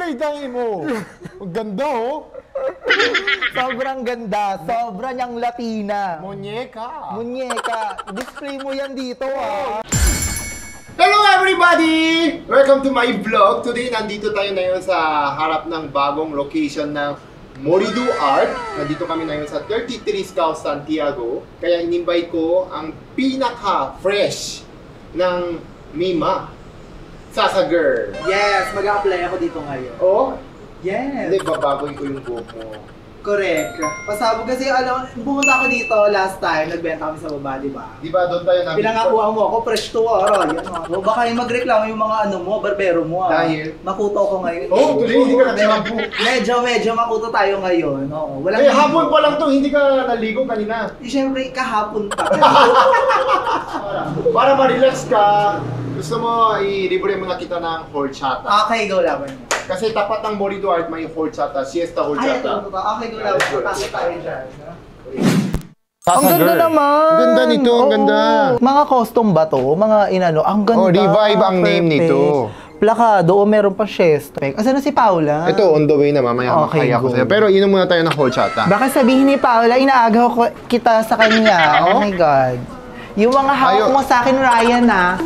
play tayo mo. Ang ganda oh. Sobrang ganda. Sobra niyang Latina. Muñeca. Muñeca. Display mo yan dito ah. Hello everybody! Welcome to my vlog. Today, nandito tayo ngayon sa harap ng bagong location ng Morido Art. Nandito kami ngayon sa 33 South Santiago. Kaya in-invite ko ang pinaka-fresh ng Mima. Sasa Girl. Yes, mag-a-apply ako dito ngayon. Oh? Yes. Hindi, babagoy ko yung buhok mo. Correct. Pasabog kasi, pumunta ako dito last time, nagbenta kami sa baba, di ba? Di ba doon tayo namin? Pinangakuha mo ako, fresh to araw. Yan o. Baka yung magreklamo yung mga barbero mo ah. Dahil? Makuto ko ngayon. Oh, tuloy, hindi ka nag-shampoo. Medyo makuto tayo ngayon. Oo. Walang Hapon pa lang to, hindi ka naligo kanina. Siyempre, kahapon pa. Para ma-relax ka, gusto mo i-libre mo na kita ng horchata. Okay, go laban mo. Kasi tapat ng Morido Art may horchata, siesta Ay, horchata. ito. Okay, go laban mo. Tapos tayo dyan. Sasa Ang ganda Girl. naman! Ang ganda nito, ang ganda. Mga custom ba to? Mga inano, ang ganda. Oh, Revive ang name nito. Plakado, meron pa siesta. Asan na si Paula? Ito, on the way na, mamaya Okay, makaya ko go. sa'yo. Pero inom muna tayo ng horchata. Baka sabihin ni Paula, inaagaw ko kita sa kanya. Oh my God. Yung mga hawak mo sa akin, Ryan, ah.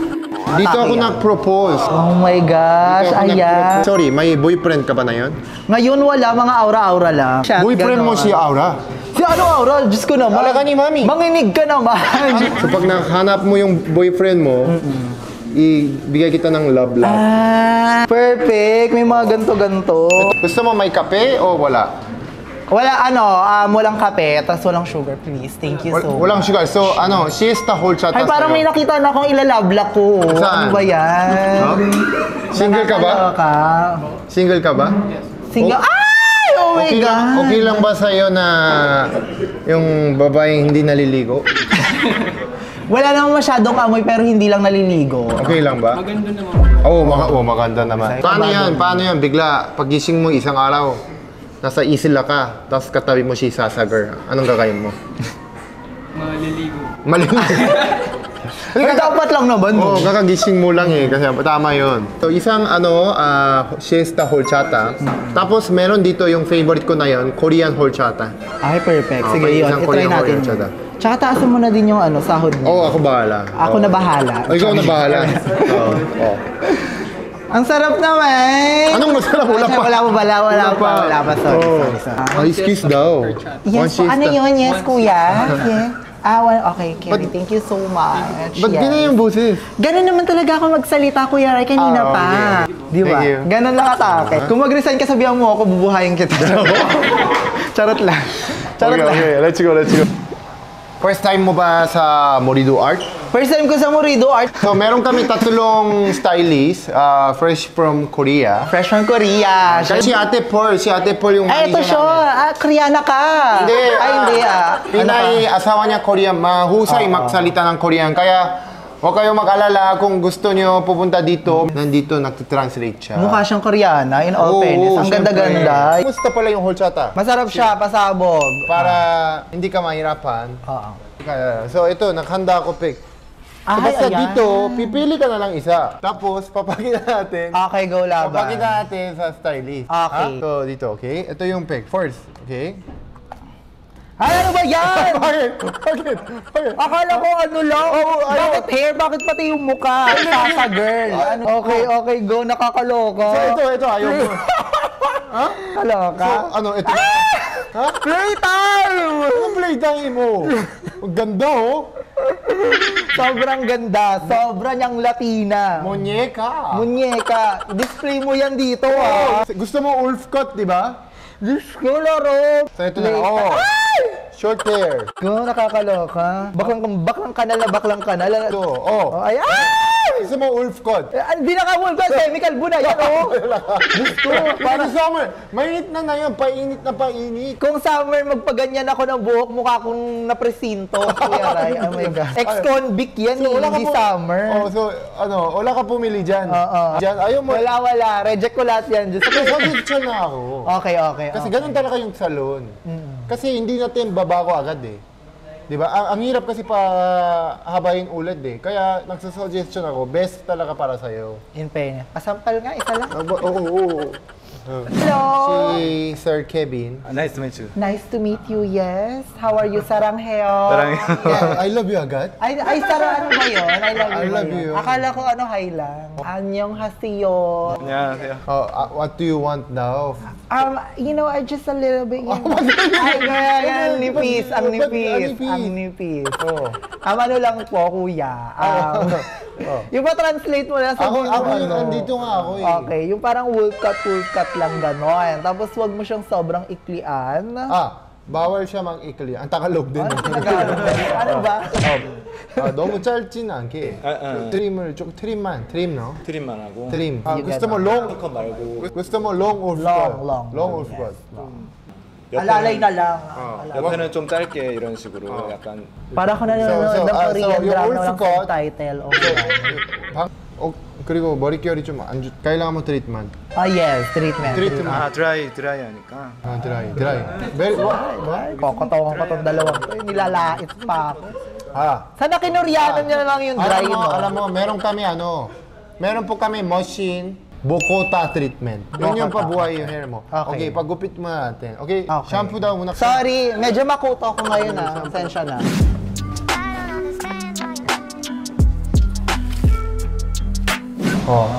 Dito ako nag-propose. Oh my gosh, ayan. Sorry, may boyfriend ka ba na yun? Ngayon wala, mga aura-aura lang. Boyfriend mo si Aura? Si ano aura? Diyos ko naman. Wala ka ni Mami. Manginig ka naman. So pag nahanap mo yung boyfriend mo, ibigay kita ng love life. Ah, perfect. May mga ganto-ganto. Gusto mo may kape o wala? Wala walang kape, tapos walang sugar, please. Thank you so much. Walang sugar. So, siesta horchata. Ay, parang may nakita na akong ilalabla ko. Saan? Ano ba yan? Huh? Single ka ba? Nakakaloka. Single ka ba? Single? Ay! Oh my Okay lang, God! okay lang ba sa'yo na yung babaeng hindi naliligo? Wala namang masyadong amoy pero hindi lang naliligo. Okay lang ba? Maganda naman. Maganda naman. Paano yan? Paano yan? Bigla, pagising mo isang araw, nasa isla ka, tapos katabi mo si Sasa Girl. Anong gagawin mo? Maliligo. Ay, dapat lang naman. Oo, kakagising mo lang eh, kasi tama yun. So, isang siesta horchata. Tapos, meron dito yung favorite ko na yun, Korean horchata. Ay, perfect. Sige, Okay, yun. isang I-try Korean natin horchata. yun. Tsaka taasan mo na din yung sahod mo. Oo, ako bahala. Ako na bahala. Oh, ikaw na bahala. Oo. Ang sarap naman! Anong masarap? Wala pa. Wala pa. Sorry. Ice kiss daw. Yes, po. Ano yun? Yes, kuya. Yes. Okay, Kerry. But- Thank you so much. Ba't ganyan yung boses? Ganun naman talaga ako magsalita, Kuya Ray, kanina pa. Okay. Di ba? Thank you. Ganun lang atake. Kung mag-resign ka, sabihan mo ako, bubuhayin kita. Charot lang. Okay, let's go. First time mo ba sa Morido Art? First time ko sa Morido Art. So, meron kami tatlong stylist, fresh from Korea. Fresh from Korea. Kasi si Ate Paul yung Ay, ito manager siya. namin. Koreana ka. Hindi, Hindi Pinay, asawa niya Korean, mahusay magsalita ng Korean. Kaya, huwag kayong mag-alala kung gusto niyo pupunta dito. Nandito, nagtitranslate siya. Mukha siyang Koreana, in all fairness. Ang ganda-ganda. Kumusta pala yung horchata? Masarap siya, pasabog. Para hindi ka mahirapan. Oo. So, ito, naghanda ako pick. So, Ay, basta ayan. dito, pipili ka na lang isa. Tapos, papakita natin. Okay, go laban. Papakita natin sa stylist. Okay. Ha? So, dito, okay? Ito yung pick. First, okay? Ay, ano ba yan? Bakit? Akala ko ano lang. Bakit hair? Bakit pati yung mukha? Sasa girl. Okay, go. Nakakaloka. So, ito, ayaw mo. Kaloka. So, ito. Ha? Playtime! Anong playtime mo? Ang ganda, oh. Sobrang ganda. Sobra niyang Latina. Muñeca. Muñeca. Display mo yan dito, ah. Gusto mo wolf cut, di ba? Diyos ko, laro. So, ito na. Oh. Short hair. Go, nakakaloka. Baklang kanal. Ito, oh. Ay! Gusto mo wolf cut? Hindi na ka-wolf ka. Chemical bu na yan, oh. Diyos ko. Para summer. Mainit na ngayon. Painit na painit. Kung summer, magpaganyan ako ng buhok, mukha kong napresinto. Kuya Ray, oh my God. Ex-convict yan, hindi summer. Oh, so, wala ka pumili dyan. Dyan, ayaw mo. Wala. Reject ko lahat yan. Diyos ko. Sabi na ako. Okay. Kasi ganun talaga yung salon. Kasi hindi natin babako agad eh. Di ba? Ang hirap kasi pa habayin ulit eh. Kaya nagsasuggestion ako, best talaga para sa'yo. In fairness. Pasampal nga, isa lang. Oo. Hello! Si Sir Kevin. Nice to meet you. Nice to meet you, yes. How are you, Sarangheo? I love you agad. Ay, Sarah, ano ba yun? I love you. I ba love yun? you. Akala ko ano, hi lang. Anyong hasiyo. 안녕하세요. What do you want now? You know, I just a little bit, you know. Ay, ganyan, nipis, ang nipis, nipis? ang nipis. Oh. Ano lang po, kuya. Yung pa-translate mo na sa Ako yung andito nga ako eh. Okay, yung parang wolf cut lang gano'n. Tapos wag mo siyang sobrang iklian. bawal siya mang-ikli. Ang Tagalog din. Ano ba? 너무 짧진 않게. 트림을 조금 트림, no? 트림만 하고. 트림. You gusto get mo long, 컷 말고 gusto mo long or short? Long or short? Alalay na lang. 옆에는 좀 짧게 이런 식으로 약간 Para ko nanonood ng Korean yung drama wolf ng cut, subtitle. 그리고 머릿결이 좀 안 좋, kailangan mo treatment. Yes, treatment. 아 드라이 하니까. Dry. Very, what? Kokotawan ko tong dalawang to. Nilalait pa ako. Sana kinuryanan niya na lang yung dry mo. Alam mo, meron po kami machine, Bokota treatment. Yun yung pabuhay yung hair mo. Okay, paggupit mo natin. Okay, shampoo daw muna. Sorry, medyo makuto ako ngayon Sensya na.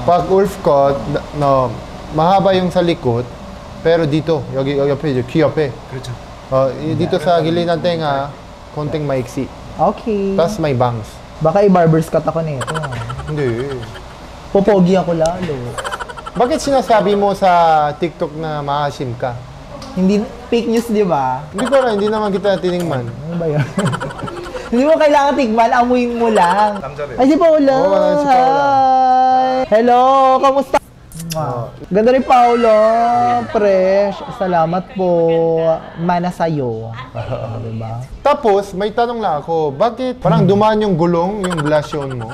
Pag wolf cut, mahaba yung sa likod, pero dito, 여기 옆에, 귀 옆에. 그렇죠. dito sa gilid ng tenga, konting maiksi. Okay. Tapos may bangs. Baka i-barber's cut ako nito. Hindi. Popogi ako lalo. Bakit sinasabi mo sa TikTok na maasim ka? Hindi, fake news, di ba? Hindi ko alam, hindi naman kita tiningman. Ano ba yan? Hindi mo kailangan tikman, amuin mo lang. 남자래요. Ay, si Paula! Si Paula. Hi! Hello! Kamusta? Ganda rin, Paula. Fresh. Salamat po. Mana sa'yo. Diba? Tapos, may tanong lang ako, bakit parang dumaan yung gulong, yung blusyon mo?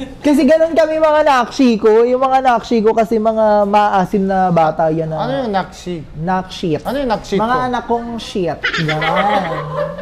Kasi ganun kami mga nakshi ko. Yung mga nakshi ko kasi mga maasim na bata yan na. Ano yung nakshi? Nakshit. Ano yung nakshit Mga ko? anak kong shit. Ganon.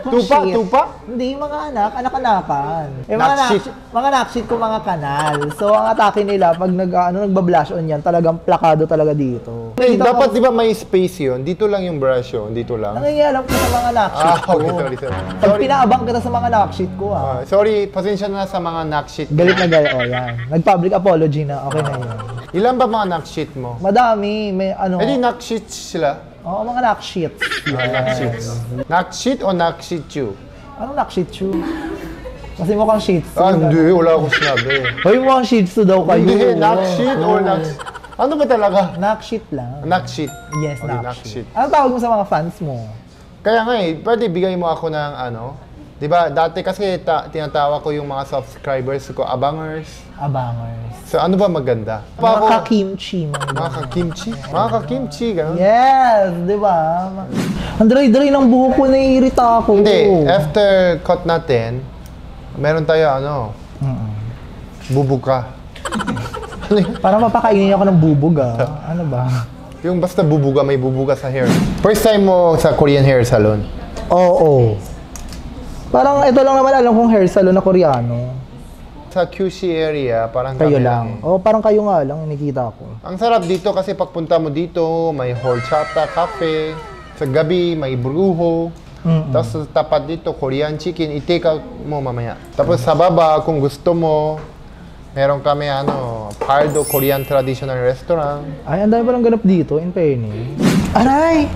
Kung shit. Tupa? Hindi, mga anak-anakan. Nakshit. Mga nakshit ko mga kanal. So, ang atake nila, pag nagbablush on yan, talagang plakado talaga dito. Dapat di ba may space yun? Dito lang yung brush yun, dito lang. Nangyayalap ko sa mga nakshit ko. Okay, sorry. Pag pinaabang kita sa mga nakshit ko, Sorry, pasensya na sa mga nakshit. galit na galit. Yan. Nag-public apology na. Okay na yun. Ilan ba mga nakshit mo? Madami. May ano. Eh di nakshits sila? Oo, mga nakshits. Nakshits. Nakshit o nakshitsu? Anong nakshitsu? Kasi mukhang shih tzu. Hindi. Wala akong sinabi. Hoy, mukhang shih tzu daw kayo. Hindi. Nakshit or nakshit? Ano ba talaga? Nakshit lang. Nakshit. Yes, Okay, nakshit. Anong tawag mo sa mga fans mo? Kaya nga pwede bigay mo ako ng di ba, dati kasi tinatawa ko yung mga subscribers ko, abangers. Abangers. So ano ba maganda? Mga kakimchi. Mga kakimchi? Mga kakimchi, gano'n? Yes, di ba? Ang dry-dry ng buhok ko, naiirita ako. Hindi, after cut natin, meron tayo bubuga. Parang mapakainin ako ng bubog Ano ba? Yung basta bubuga, may bubuga sa hair. First time mo sa Korean hair salon? Oo. Parang ito lang naman alam kong hair salon na Koreano. Sa QC area, parang Kayo kami lang. eh. Parang kayo nga lang, nakita ko. Ang sarap dito kasi pagpunta mo dito, may horchata cafe. Sa gabi, may brujo. Tapos sa tapat dito, Korean chicken, i-take out mo mamaya. Tapos sa baba, kung gusto mo, meron kami Pardo Korean Traditional Restaurant. Ay, ang dami palang ganap dito, in fairness. Aray!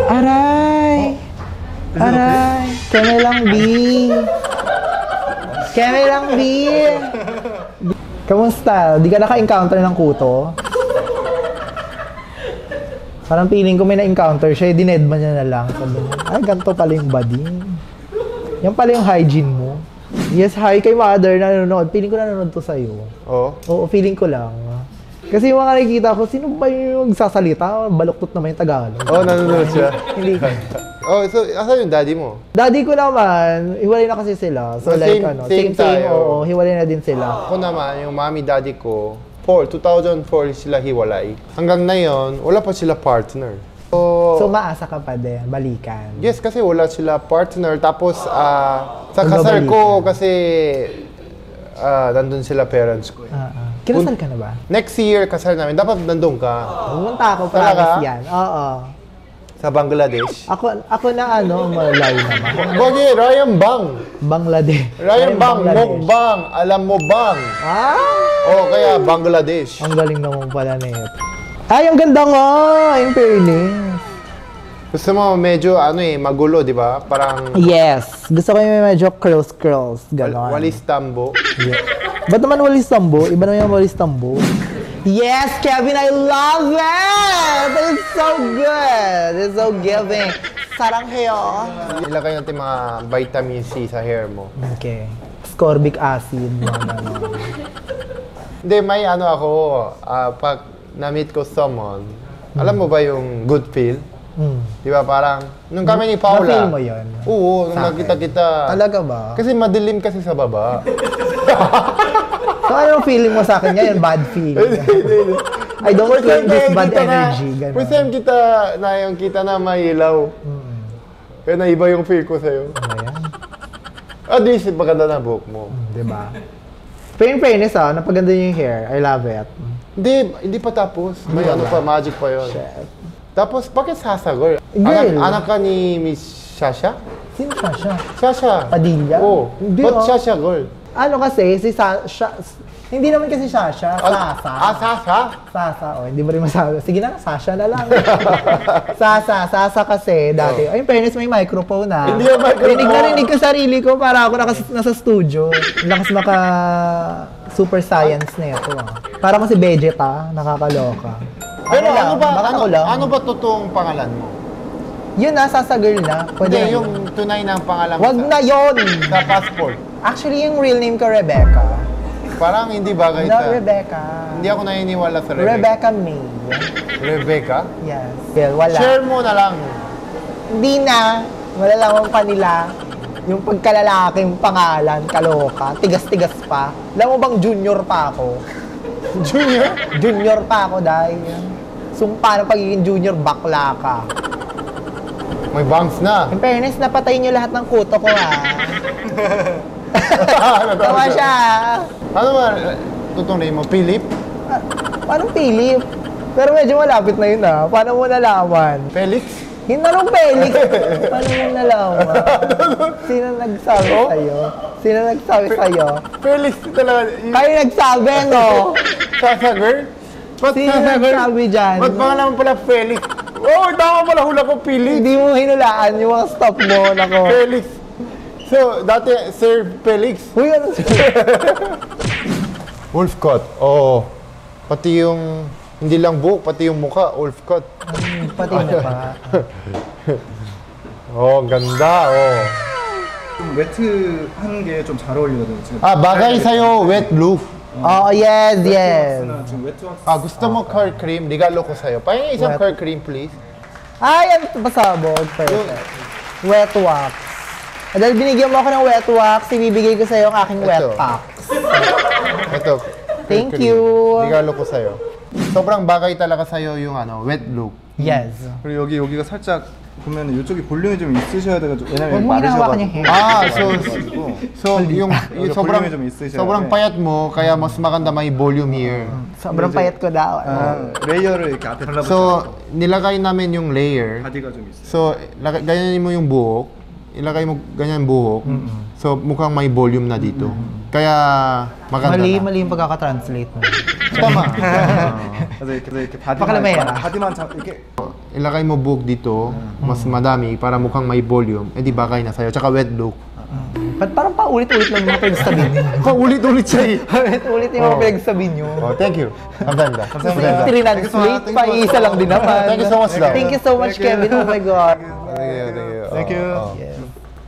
Aray! Aray! Keme lang, B! Keme lang, B! Kamusta? Di ka naka-encounter ng kuto? Parang feeling ko may na-encounter siya, dinedma niya na lang. Sabi niya, ay, ganito pala yung body. Yan pala yung hygiene mo. Yes, hi kay mother na nanonood. Feeling ko nanonood to sa'yo. Oo, feeling ko lang. Kasi yung mga nakikita ko, sino ba yung magsasalita? Baluktot naman yung Tagalog. Nanonood siya. Hindi ko. So, asan yung daddy mo? Daddy ko naman, hiwalay na kasi sila. So like same tayo. Hiwalay na din sila. Ako naman, yung mommy daddy ko, 2004 sila hiwalay. Hanggang ngayon, wala pa sila partner. So maasa ka pa din, balikan. Yes, kasi wala sila partner. Tapos, sa kasal ko, kasi nandun sila parents ko. Kinasal ka na ba? Next year, kasal namin. Dapat nandun ka. Pumunta ako, Talaga? promise yan. Oo. Sa Bangladesh. Ako na malayo naman. Bogi, Ryan Bang. Bangladesh. Ryan Bang, mukbang. Alam mo bang? Ah! Kaya Bangladesh. Ang galing naman pala na ito. Ay, ang ganda nga! In fairness. Gusto mo medyo magulo, di ba? Parang Yes. Gusto ko yung medyo curls. Ganon. walis tambo. Yeah. Ba't naman walis tambo? Iba naman yung walis tambo. Yes, Kevin, I love it! It's so good! It's so giving. Sarang hair. Ilagay natin mga vitamin C sa hair mo. Okay. Ascorbic acid. Mga ganon. Hindi, may ako, pag na-meet ko someone, alam mo ba yung good feel? Di ba parang, nung kami ni Paula. Na-feel mo yun? Oo, nung nakita-kita. Talaga ba? Kasi madilim kasi sa baba. So, anong feeling mo sa akin ngayon? Bad feeling. I don't First feel time this kaya bad kita energy. Na, first time kita na mailaw. Kaya naiba yung feel ko sa'yo. Ayan. At least, maganda na buhok mo. Diba? Pero in fairness napaganda niyo yung hair. I love it. Hindi pa tapos. May pa, magic pa yon. Shit. Tapos, bakit Sasagor? Girl. Anak ka ni Miss Shasha? Sino siya? Shasha. Padilla? Oo. Hindi, Ba't Shasha girl? Ano kasi, si hindi naman kasi Sasha, Sasa. Sasha? Sasa, hindi mo rin masabi. Sige na, Sasha na lang. Sasa kasi dati. Ay, in fairness, may microphone na. Hindi yung microphone. Rinig ko sarili ko para ako nasa studio. Lakas maka super science na ito. Para ko si Vegeta, nakakaloka. Pero Ano ba totoong pangalan mo? Yun Sasa girl na. Pwede Hindi, na yung tunay na pangalan mo Wag na yun! sa passport. Actually, yung real name ko, Rebecca. Parang hindi bagay No, sa... Rebecca. Hindi ako naniniwala sa Rebecca. Rebecca May. Rebecca? Yes. Well, wala. Share mo na lang. Hindi na. Malalaman pa nila yung pagkalalaking pangalan, kaloka. Tigas-tigas pa. Alam mo bang junior pa ako? Junior? Junior pa ako dahil. Sumpa ng pagiging junior, bakla ka. May bangs na. In fairness, napatay niyo lahat ng kuto ko Tawa siya. Ano ba? Totoong name mo? Philip? Paano Philip? Pero medyo malapit na yun Paano mo nalaman? Felix? Hindi na nung Felix. Paano mo nalaman? Sino nagsabi sa'yo? Sino nagsabi sa'yo? Felix talaga. Kayo nagsabi, no? Sasagar? Ba't Sino Sasagar? nagsabi dyan? Ba't baka naman pala Felix? Oh, tama pala hula ko Felix. Hindi mo hinulaan yung mga stop mo, nako. Felix. So, dati, Sir Felix. Uy, ano Wolfcut. Oo. Pati yung, hindi lang buhok, pati yung mukha, Wolfcut. Pati na pa. ganda, 좀 웨트한 게 좀 잘 어울리거든요. 지금 bagay sa'yo, wet look. Oh, yes, yes. 지금 웨트 왁스 Gusto mo curl cream? Regalo ko sa'yo. Pahingin isang Wet. curl cream, please. Ay, ano ito pasabog? Perfect. Wet wax. Dahil binigyan mo ako ng wet wax, ibibigay ko sa'yo ang aking wet Ito. packs. Ito. Thank cream. you. Regalo ko sa'yo. Sobrang bagay talaga sa'yo yung wet look. Yes. 그리고 여기가 살짝 보면 이쪽이 볼륨이 좀 있으셔야 돼가지고 왜냐면 Huwag mo hinahawakan yung 마르셔가지고 hair. So yung sobrang 볼륨이 좀 있으셔야 sobrang 돼. payat mo kaya mas maganda may volume here. Sobrang payat ko daw. 레이어를 이렇게 앞에 달라붙여 So nilagay namin yung layer. 바디가 좀 있어요. So ganyanin mo yung buhok. Ilagay mo ganyan buhok. So mukhang may volume na dito. Kaya maganda na. Mali yung pagkakatranslate mo. Tama. 그래서 이렇게 Pakalamera. 바디만 이렇게 Ilagay mo buhok dito, mas madami para mukhang may volume. Eh di bagay na sa'yo. Tsaka wet look. Ba't parang paulit-ulit lang yung mga pinagsabi niyo? Paulit-ulit siya eh. Paulit-ulit yung mga pinagsabi niyo. Thank you. Maganda. Maganda. Trinanslate pa, isa lang din naman. Thank you so much daw. Thank you so much, Kevin. Oh my God. Thank you. Yes.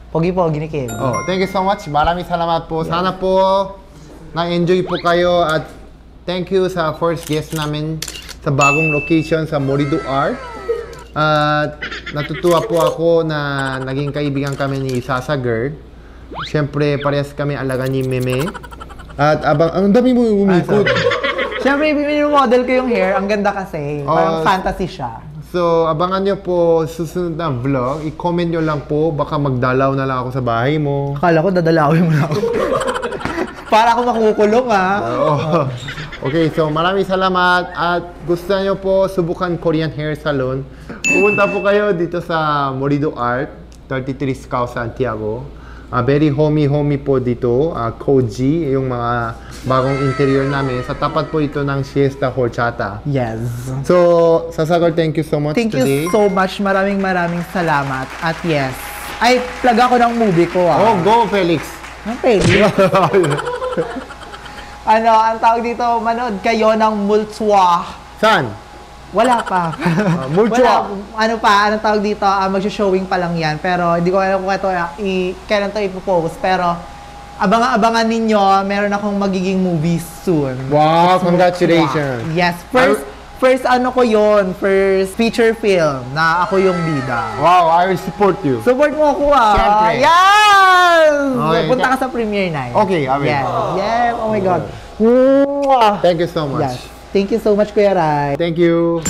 Pogi-pogi ni Kevin. Thank you so much. Maraming salamat po. Sana po na-enjoy po kayo at thank you sa first guest namin sa bagong location sa Morido Art. At natutuwa po ako na naging kaibigan kami ni Sasagar. Siyempre, parehas kami alaga ni Meme. At ang dami mo umikot. Siyempre, model ko yung hair. Ang ganda kasi. Parang fantasy siya. So, abangan nyo po susunod na vlog. I-comment nyo lang po. Baka magdalaw na lang ako sa bahay mo. Akala ko dadalawin mo na ako. Para ako makukulong Okay, so maraming salamat at gusto nyo po subukan Korean Hair Salon. Pumunta po kayo dito sa Morido Art, 33 Scao, Santiago. Very homey po dito, cozy, yung mga bagong interior namin. Sa tapat po ito ng Siesta Horchata. Yes. So, Sasagor, thank you so much Thank today. you so much. Maraming salamat. At yes, ay, plug ako ng movie ko Oh, go Felix! Ang pwede. Ano, ang tawag dito, manood kayo ng Multswa. Saan? Wala pa. Multswa. Anong tawag dito, mag-showing pa lang yan. Pero hindi ko alam kung kailan to ipopost. Pero abangan ninyo, meron akong magiging movie soon. Wow, It's congratulations. Multswa. Yes, first ano ko yon, first feature film na ako yung bida. Wow, I will support you. Support mo ako Siyempre. Yes! Okay. Punta ka sa premiere night. Okay, I will. Yes, yes. Oh my God. Mwah! Thank you so much. Yes. Thank you so much, Kuya Rai. Thank you.